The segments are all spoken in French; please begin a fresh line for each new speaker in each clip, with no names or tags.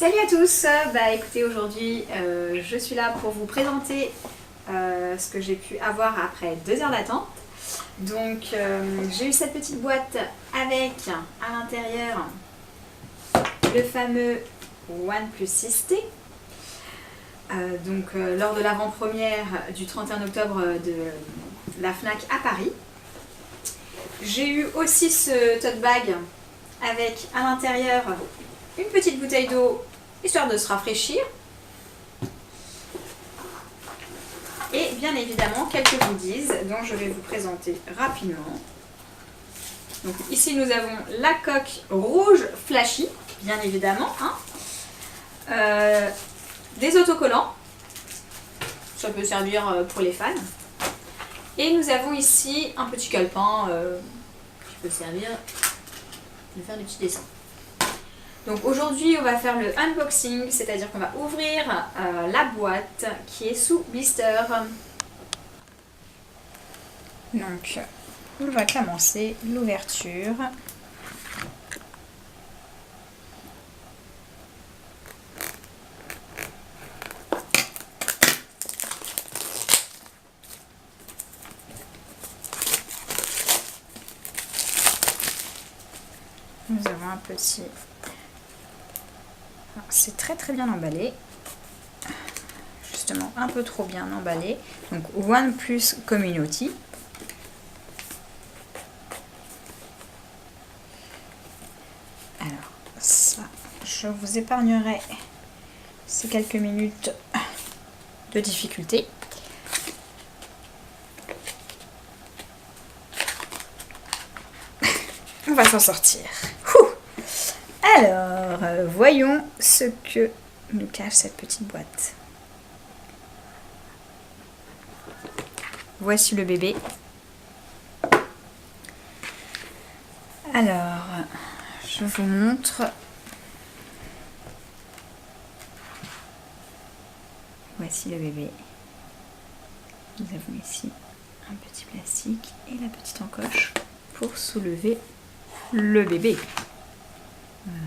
Salut à tous. Écoutez, aujourd'hui je suis là pour vous présenter ce que j'ai pu avoir après 2 heures d'attente. Donc j'ai eu cette petite boîte avec à l'intérieur le fameux OnePlus 6T. Lors de l'avant-première du 31 octobre de la Fnac à Paris. J'ai eu aussi ce tote bag avec à l'intérieur une petite bouteille d'eau histoire de se rafraîchir et bien évidemment quelques goodies dont je vais vous présenter rapidement. Donc ici nous avons la coque rouge flashy, bien évidemment, des autocollants, ça peut servir pour les fans, et nous avons ici un petit calepin qui peut servir de faire des petits dessins. Donc aujourd'hui on va faire le unboxing, c'est-à-dire qu'on va ouvrir la boîte qui est sous blister. Donc on va commencer l'ouverture. Nous avons un petit... C'est très bien emballé. Justement, un peu trop bien emballé. Donc, OnePlus Community. Alors, ça, je vous épargnerai ces quelques minutes de difficulté. On va s'en sortir. Alors, voyons ce que nous cache cette petite boîte. Voici le bébé. Alors, je vous montre. Voici le bébé. Nous avons ici un petit plastique et la petite encoche pour soulever le bébé. Voilà.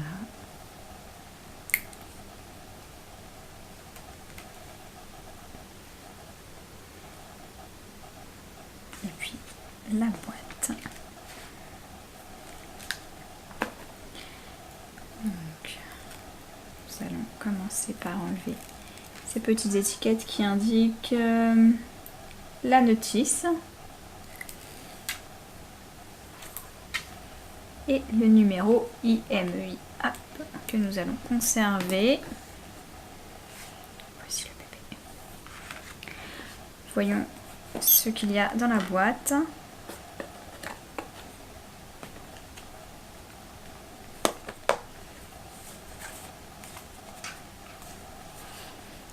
Et puis la boîte. Donc, nous allons commencer par enlever ces petites étiquettes qui indiquent la notice et le numéro IMEI que nous allons conserver. Voici le bébé. Voyons ce qu'il y a dans la boîte.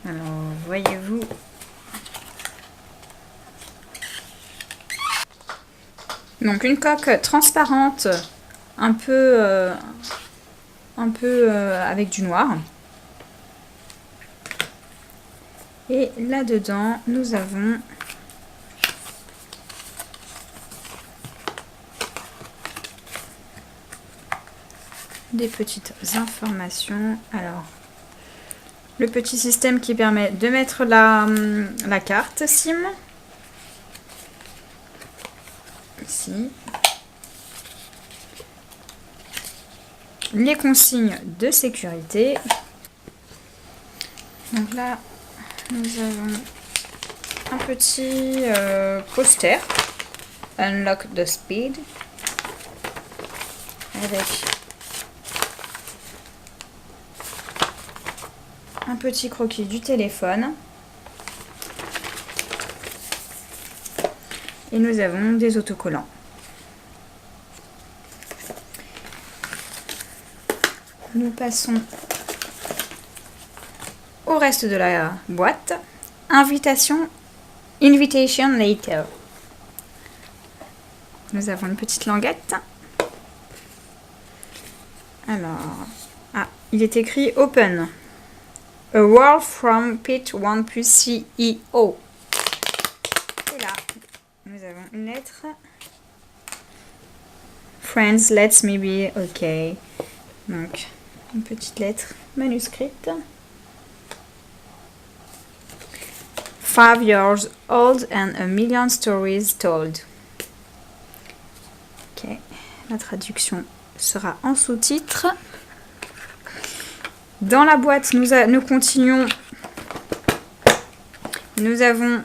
Alors, voyez-vous, donc une coque transparente, un peu avec du noir. Et là-dedans, nous avons des petites informations. Alors, le petit système qui permet de mettre la carte SIM. Ici. Les consignes de sécurité. Donc là, nous avons un petit poster. Unlock the speed. Avec un petit croquis du téléphone. Et nous avons des autocollants. Nous passons au reste de la boîte. Invitation later. Nous avons une petite languette. Alors, il est écrit Open. A word from Pete OnePlus CEO. Et là, nous avons une lettre. Friends, let's me be okay. Donc,
Une petite lettre manuscrite. 5 years old and a million stories told. Ok, la traduction sera en sous-titres. Dans la boîte, nous continuons. Nous avons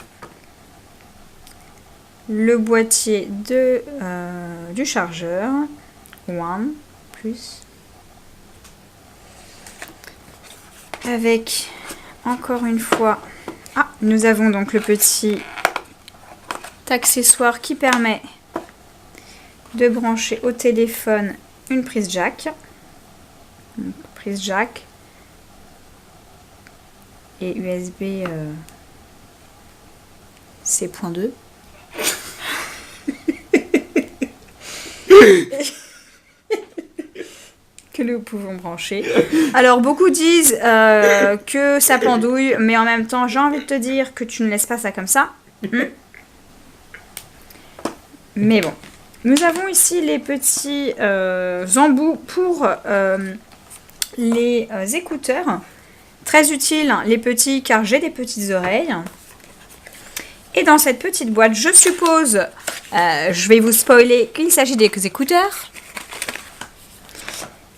le boîtier du chargeur. One plus. Avec, encore une fois, nous avons donc le petit accessoire qui permet de brancher au téléphone une prise jack. Donc, prise jack et USB C.2. Que nous pouvons brancher. Alors beaucoup disent que ça pendouille, mais en même temps j'ai envie de te dire que tu ne laisses pas ça comme ça. Mais bon, nous avons ici les petits embouts pour les écouteurs. Très utiles les petits car j'ai des petites oreilles. Et dans cette petite boîte, je suppose, je vais vous spoiler qu'il s'agit des écouteurs.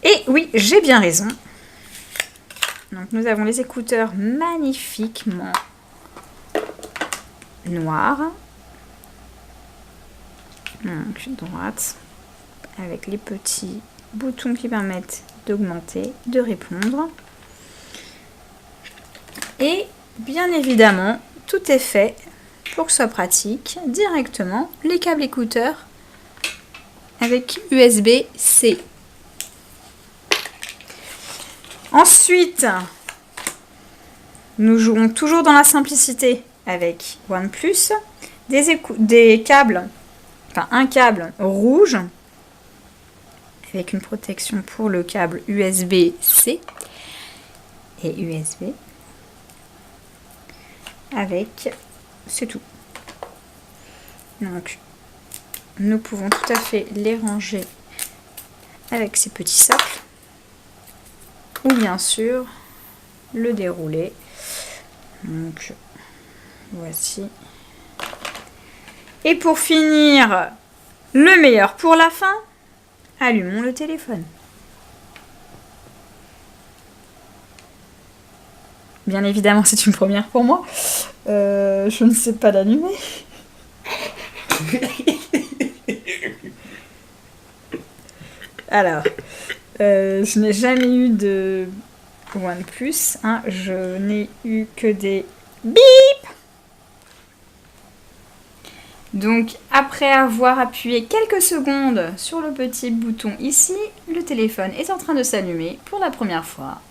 Et oui, j'ai bien raison. Donc nous avons les écouteurs magnifiquement noirs. Donc droite, avec les petits boutons qui permettent d'augmenter, de répondre. Et bien évidemment, tout est fait pour que ce soit pratique. Directement, les câbles écouteurs avec USB-C. Ensuite, nous jouons toujours dans la simplicité avec OnePlus, des câbles, enfin un câble rouge avec une protection pour le câble USB-C et USB avec, c'est tout. Donc, nous pouvons tout à fait les ranger avec ces petits socles. Ou bien sûr le dérouler. Donc voici. Et pour finir, le meilleur pour la fin, allumons le téléphone. Bien évidemment, c'est une première pour moi. Je ne sais pas l'allumer. Alors, je n'ai jamais eu de OnePlus. Hein. Je n'ai eu que des bip. Donc, après avoir appuyé quelques secondes sur le petit bouton ici, le téléphone est en train de s'allumer pour la première fois.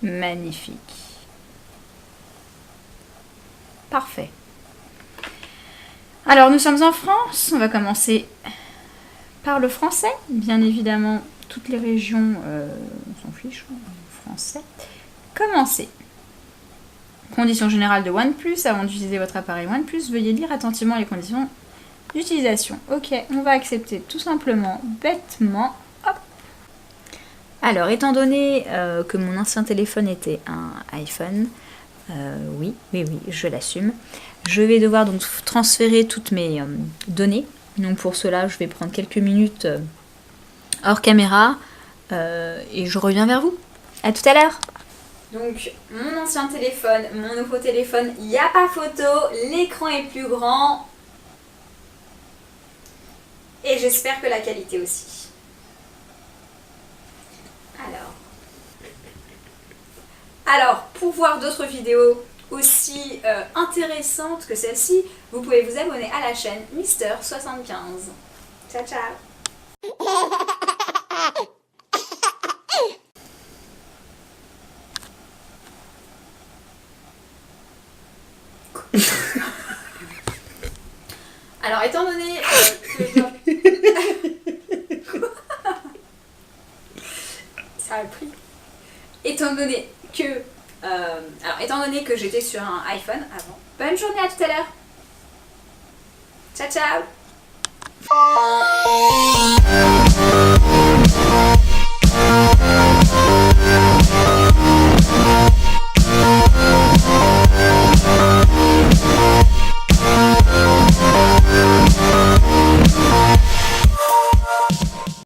Magnifique. Parfait. Alors, nous sommes en France. On va commencer par le français. Bien évidemment, toutes les régions, on s'en fiche, français. Commencez. Conditions générales de OnePlus. Avant d'utiliser votre appareil OnePlus, veuillez lire attentivement les conditions d'utilisation. Ok, on va accepter tout simplement, bêtement. Hop. Alors, étant donné que mon ancien téléphone était un iPhone, oui, je l'assume. Je vais devoir donc transférer toutes mes données. Donc pour cela, je vais prendre quelques minutes hors caméra et je reviens vers vous. À tout à l'heure. Donc mon ancien téléphone, mon nouveau téléphone, il n'y a pas photo, l'écran est plus grand et j'espère que la qualité aussi. Alors pour voir d'autres vidéos aussi intéressantes que celle-ci, vous pouvez vous abonner à la chaîne Mister75. Ciao ciao. Alors étant donné que ça a pris. Étant donné que j'étais sur un iPhone avant. Bonne journée, à tout à l'heure. Ciao ciao.